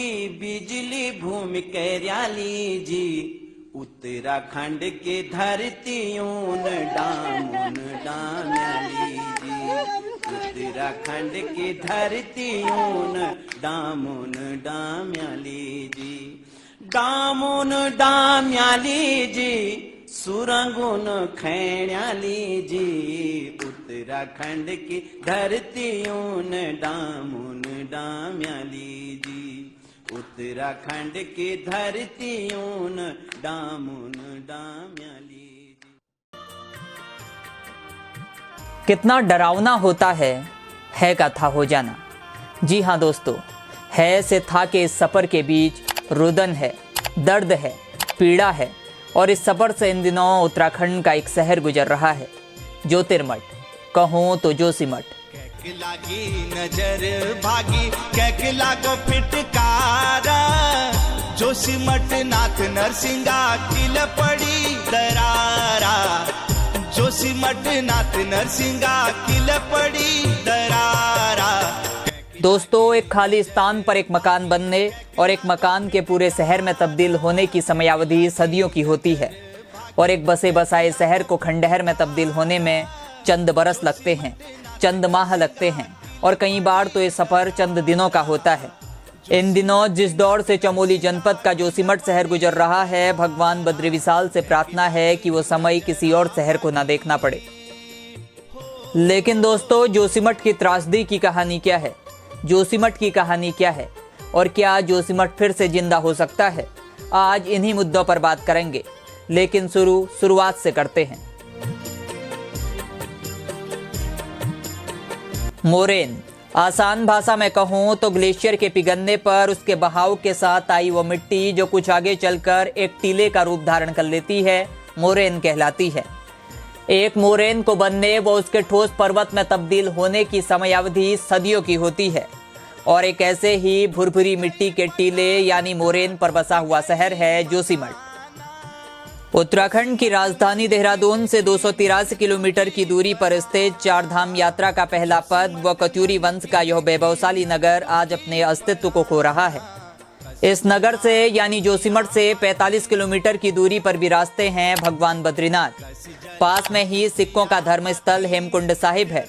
जी बिजली भूमि कैर्याली जी, उत्तराखंड के धरतियों डामुन डाम्याली जी, उत्तराखंड के धरतियों डामुन डाम्याली जी, डामुन डाम्याली जी, सुरंगुन खैण्याली जी, उत्तराखंड की धरतियों डामुन डाम्याली जी, उत्तराखंड की धरतियों डामुन डाम्याली जी। कितना डरावना होता है कथा हो जाना। जी हाँ दोस्तों, है से था के इस सफ़र के बीच रुदन है, दर्द है, पीड़ा है, और इस सफ़र से इन दिनों उत्तराखंड का एक शहर गुजर रहा है, ज्योतिर्मठ, कहूँ तो जोशीमठ। लागी नजर भागी कैक लागो फिटकारा, जोशीमठ नाथ नरसिंगा किल पड़ी दरारा, जोशीमठ नाथ नरसिंगा किल पड़ी दरारा। दोस्तों, एक खाली स्थान पर एक मकान बनने और एक मकान के पूरे शहर में तब्दील होने की समयावधि सदियों की होती है, और एक बसे बसाए शहर को खंडहर में तब्दील होने में चंद बरस लगते हैं, चंद माह लगते हैं, और कई बार तो ये सफ़र चंद दिनों का होता है। इन दिनों जिस दौर से चमोली जनपद का जोशीमठ शहर गुजर रहा है, भगवान बद्री विशाल से प्रार्थना है कि वो समय किसी और शहर को ना देखना पड़े। लेकिन दोस्तों, जोशीमठ की त्रासदी की कहानी क्या है? जोशीमठ की कहानी क्या है, और क्या जोशीमठ फिर से जिंदा हो सकता है? आज इन्हीं मुद्दों पर बात करेंगे, लेकिन शुरुआत से करते हैं। मोरेन, आसान भाषा में कहूँ तो ग्लेशियर के पिघलने पर उसके बहाव के साथ आई वो मिट्टी जो कुछ आगे चलकर एक टीले का रूप धारण कर लेती है, मोरेन कहलाती है। एक मोरेन को बनने व उसके ठोस पर्वत में तब्दील होने की समयावधि सदियों की होती है, और एक ऐसे ही भुरभुरी मिट्टी के टीले यानी मोरेन पर बसा हुआ शहर है जोशीमठ। उत्तराखंड की राजधानी देहरादून से 283 किलोमीटर की दूरी पर स्थित चार धाम यात्रा का पहला पद व कत्यूरी वंश का यह वैभवशाली नगर आज अपने अस्तित्व को खो रहा है। इस नगर से यानी जोशीमठ से 45 किलोमीटर की दूरी पर विराजते हैं भगवान बद्रीनाथ। पास में ही सिखों का धर्मस्थल हेमकुंड साहिब है।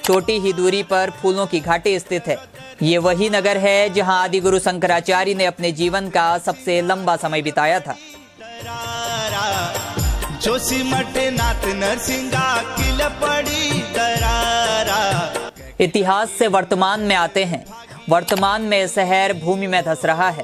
छोटी ही दूरी पर फूलों की घाटी स्थित है। ये वही नगर है जहां आदि गुरु शंकराचार्य ने अपने जीवन का सबसे लंबा समय बिताया था। जोशीमठ नाथ नरसिंगा किल पड़ी दरारा। इतिहास से वर्तमान में आते हैं। वर्तमान में शहर भूमि में धंस रहा है।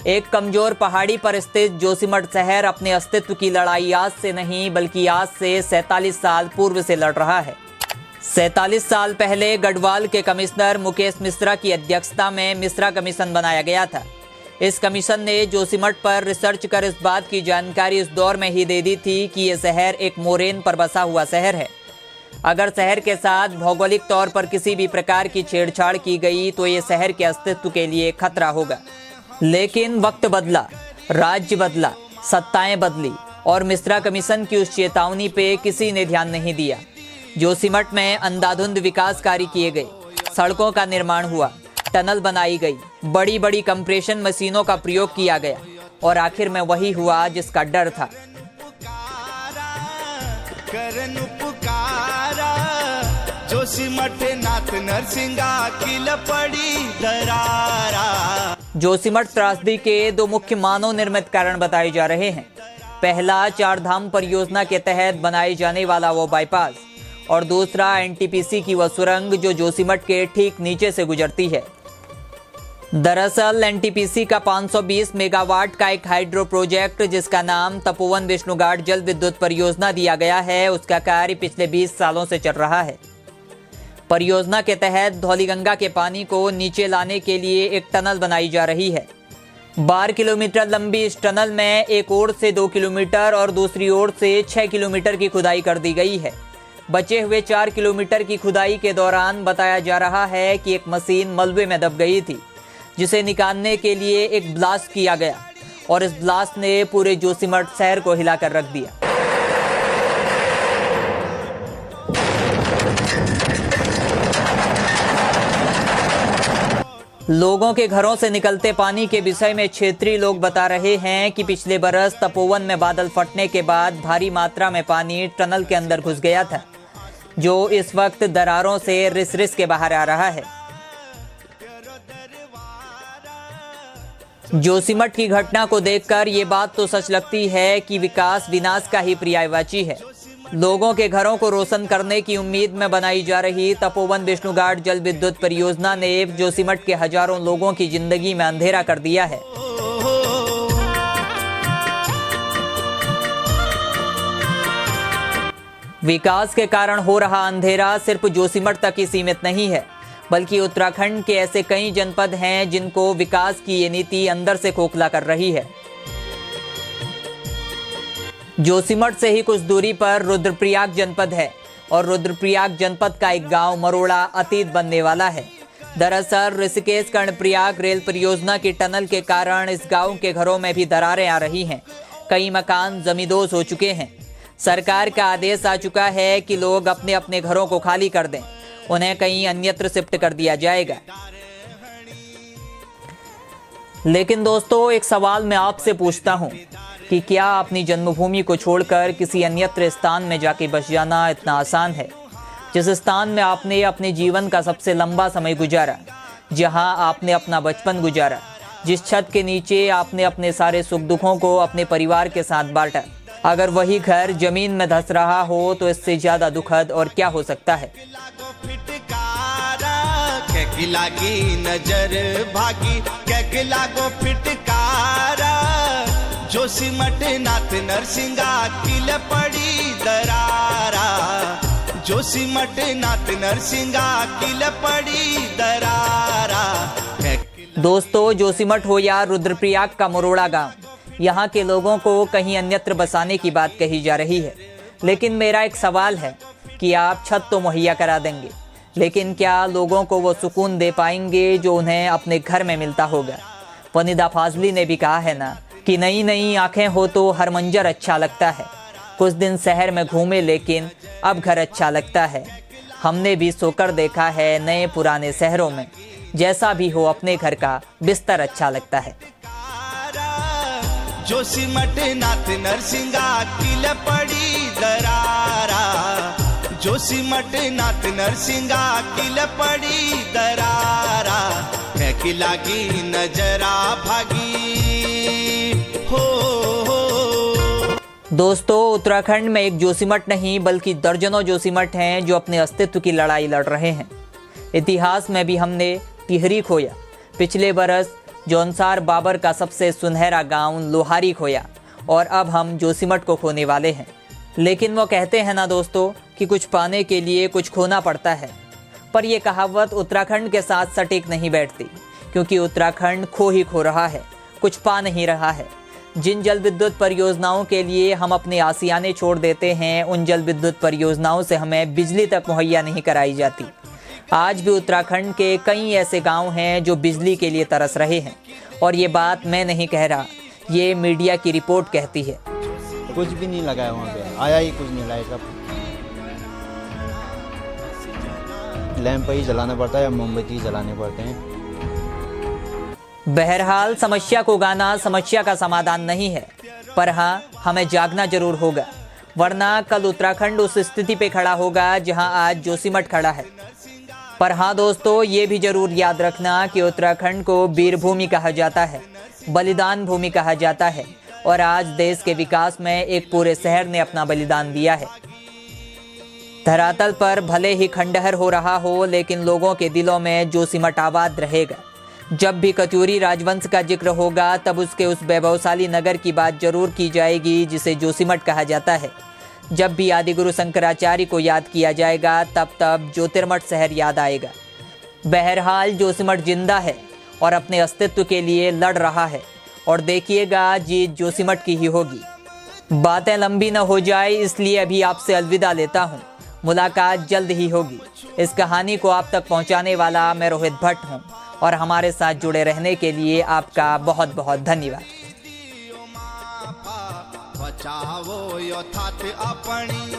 एक कमजोर पहाड़ी पर स्थित जोशीमठ शहर अपने अस्तित्व की लड़ाई आज से नहीं बल्कि आज से 47 साल पूर्व से लड़ रहा है। 47 साल पहले गढ़वाल के कमिश्नर मुकेश मिश्रा की अध्यक्षता में मिश्रा कमीशन बनाया गया था। इस कमीशन ने जोशीमठ पर रिसर्च कर इस बात की जानकारी इस दौर में ही दे दी थी कि यह शहर एक मोरेन पर बसा हुआ शहर है। अगर शहर के साथ भौगोलिक तौर पर किसी भी प्रकार की छेड़छाड़ की गई तो ये शहर के अस्तित्व के लिए खतरा होगा। लेकिन वक्त बदला, राज्य बदला, सत्ताएं बदली और मिश्रा कमीशन की उस चेतावनी पे किसी ने ध्यान नहीं दिया। जोशीमठ में अंधाधुंध विकास कार्य किए गए, सड़कों का निर्माण हुआ, टनल बनाई गई, बड़ी बड़ी कंप्रेशन मशीनों का प्रयोग किया गया, और आखिर में वही हुआ जिसका डर था। जोशीमठ नाथ नरसिंगा किल पड़ी दरारा। जोशीमठ त्रासदी के दो मुख्य मानव निर्मित कारण बताए जा रहे हैं। पहला, चार धाम परियोजना के तहत बनाए जाने वाला वो बाईपास, और दूसरा एनटीपीसी की वह सुरंग जो जोशीमठ के ठीक नीचे से गुजरती है। दरअसल एनटीपीसी का 520 मेगावाट का एक हाइड्रो प्रोजेक्ट जिसका नाम तपोवन विष्णुघाट जल विद्युत परियोजना दिया गया है, उसका कार्य पिछले 20 सालों से चल रहा है। परियोजना के तहत धौलीगंगा के पानी को नीचे लाने के लिए एक टनल बनाई जा रही है। 12 किलोमीटर लंबी इस टनल में एक ओर से 2 किलोमीटर और दूसरी ओर से 6 किलोमीटर की खुदाई कर दी गई है। बचे हुए 4 किलोमीटर की खुदाई के दौरान बताया जा रहा है कि एक मशीन मलबे में दब गई थी, जिसे निकालने के लिए एक ब्लास्ट किया गया, और इस ब्लास्ट ने पूरे जोशीमठ शहर को हिलाकर रख दिया। लोगों के घरों से निकलते पानी के विषय में क्षेत्रीय लोग बता रहे हैं कि पिछले बरस तपोवन में बादल फटने के बाद भारी मात्रा में पानी टनल के अंदर घुस गया था, जो इस वक्त दरारों से रिस रिस के बाहर आ रहा है। जोशीमठ की घटना को देखकर ये बात तो सच लगती है कि विकास विनाश का ही पर्यायवाची है। लोगों के घरों को रोशन करने की उम्मीद में बनाई जा रही तपोवन विष्णुघाट जल विद्युत परियोजना ने जोशीमठ के हजारों लोगों की जिंदगी में अंधेरा कर दिया है। विकास के कारण हो रहा अंधेरा सिर्फ जोशीमठ तक ही सीमित नहीं है, बल्कि उत्तराखंड के ऐसे कई जनपद हैं जिनको विकास की ये नीति अंदर से खोखला कर रही है। जोशीमठ से ही कुछ दूरी पर रुद्रप्रयाग जनपद है और रुद्रप्रयाग जनपद का एक गांव मरोड़ा अतीत बनने वाला है। दरअसल ऋषिकेश कर्णप्रयाग रेल परियोजना की टनल के कारण इस गांव के घरों में भी दरारें आ रही हैं। कई मकान जमींदोज हो चुके हैं। सरकार का आदेश आ चुका है कि लोग अपने अपने घरों को खाली कर दें, उन्हें कहीं अन्यत्र शिफ्ट कर दिया जाएगा। लेकिन दोस्तों, एक सवाल मैं आपसे पूछता हूं कि क्या अपनी जन्मभूमि को छोड़कर किसी अन्यत्र स्थान में जाके बस जाना इतना आसान है, जिस स्थान में आपने अपने जीवन का सबसे लंबा समय गुजारा, जहां आपने अपना बचपन गुजारा, जिस छत के नीचे आपने अपने सारे सुख दुखों को अपने परिवार के साथ बांटा। अगर वही घर जमीन में धंस रहा हो तो इससे ज्यादा दुखद और क्या हो सकता है। लागी नजर भागी कैके लागो फिटकारा, जोशीमठ नाथ नरसिंगा किल पड़ी दरारा, जोशीमठ नाथ नरसिंगा किल पड़ी दरारा। दोस्तों, जोशीमठ हो या रुद्रप्रयाग का मरोड़ा गांव, यहाँ के लोगों को कहीं अन्यत्र बसाने की बात कही जा रही है। लेकिन मेरा एक सवाल है कि आप छत तो मुहैया करा देंगे, लेकिन क्या लोगों को वो सुकून दे पाएंगे जो उन्हें अपने घर में मिलता होगा। वनिदा फाजली ने भी कहा है ना कि नई नई आंखें हो तो हर मंजर अच्छा लगता है। कुछ दिन शहर में घूमे लेकिन अब घर अच्छा लगता है। हमने भी सोकर देखा है नए पुराने शहरों में, जैसा भी हो अपने घर का बिस्तर अच्छा लगता है। जोशीमठ नाथ नरसिंगा किल पड़ी दरारा, जोशीमठ नाथ नरसिंगा किल पड़ी दरारा, कैकी लागी नजरा भागी हो। दोस्तों, उत्तराखंड में एक जोशीमठ नहीं बल्कि दर्जनों जोशीमठ हैं जो अपने अस्तित्व की लड़ाई लड़ रहे हैं। इतिहास में भी हमने टिहरी खोया, पिछले बरस जौनसार बाबर का सबसे सुनहरा गांव लोहारी खोया और अब हम जोशीमठ को खोने वाले हैं। लेकिन वो कहते हैं ना दोस्तों कि कुछ पाने के लिए कुछ खोना पड़ता है, पर यह कहावत उत्तराखंड के साथ सटीक नहीं बैठती, क्योंकि उत्तराखंड खो ही खो रहा है, कुछ पा नहीं रहा है। जिन जल विद्युत परियोजनाओं के लिए हम अपने आसियाने छोड़ देते हैं, उन जल विद्युत परियोजनाओं से हमें बिजली तक मुहैया नहीं कराई जाती। आज भी उत्तराखंड के कई ऐसे गांव हैं जो बिजली के लिए तरस रहे हैं, और ये बात मैं नहीं कह रहा, ये मीडिया की रिपोर्ट कहती है। कुछ भी नहीं लगा है वहाँ पे, आया ही कुछ नहीं लाइट, लैंप ही जलाना पड़ता है या मोमबत्ती जलाने पड़ते हैं। बहरहाल समस्या को गाना समस्या का समाधान नहीं है, पर हाँ, हमें जागना जरूर होगा, वरना कल उत्तराखंड उस स्थिति पे खड़ा होगा जहां आज जोशीमठ खड़ा है। पर हाँ दोस्तों, ये भी जरूर याद रखना कि उत्तराखंड को वीर भूमि कहा जाता है, बलिदान भूमि कहा जाता है, और आज देश के विकास में एक पूरे शहर ने अपना बलिदान दिया है। धरातल पर भले ही खंडहर हो रहा हो, लेकिन लोगों के दिलों में जोशीमठ आबाद रहेगा। जब भी कत्यूरी राजवंश का जिक्र होगा, तब उसके उस वैभवशाली नगर की बात जरूर की जाएगी जिसे जोशीमठ कहा जाता है। जब भी आदिगुरु शंकराचार्य को याद किया जाएगा, तब ज्योतिर्मठ शहर याद आएगा। बहरहाल जोशीमठ जिंदा है और अपने अस्तित्व के लिए लड़ रहा है, और देखिएगा जीत जोशीमठ की ही होगी। बातें लंबी न हो जाए, इसलिए अभी आपसे अलविदा लेता हूँ। मुलाकात जल्द ही होगी। इस कहानी को आप तक पहुँचाने वाला मैं रोहित भट्ट हूँ, और हमारे साथ जुड़े रहने के लिए आपका बहुत बहुत धन्यवाद। बचाओ यथार्थ अपनी,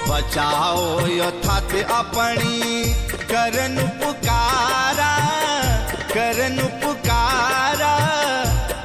बचाओ यथार्थ अपनी, करन पुकारा करन पुकारा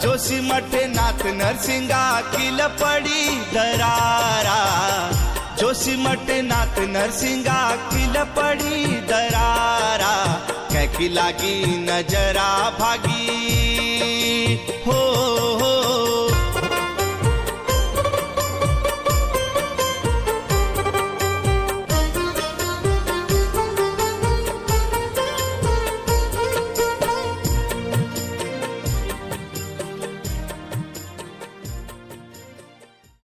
जोशी मठ नाथ नरसिंगा किल पड़ी दरारा जोशी मठ नाथ नरसिंगा किल पड़ी दरारा कैकी लागी नजरा भागी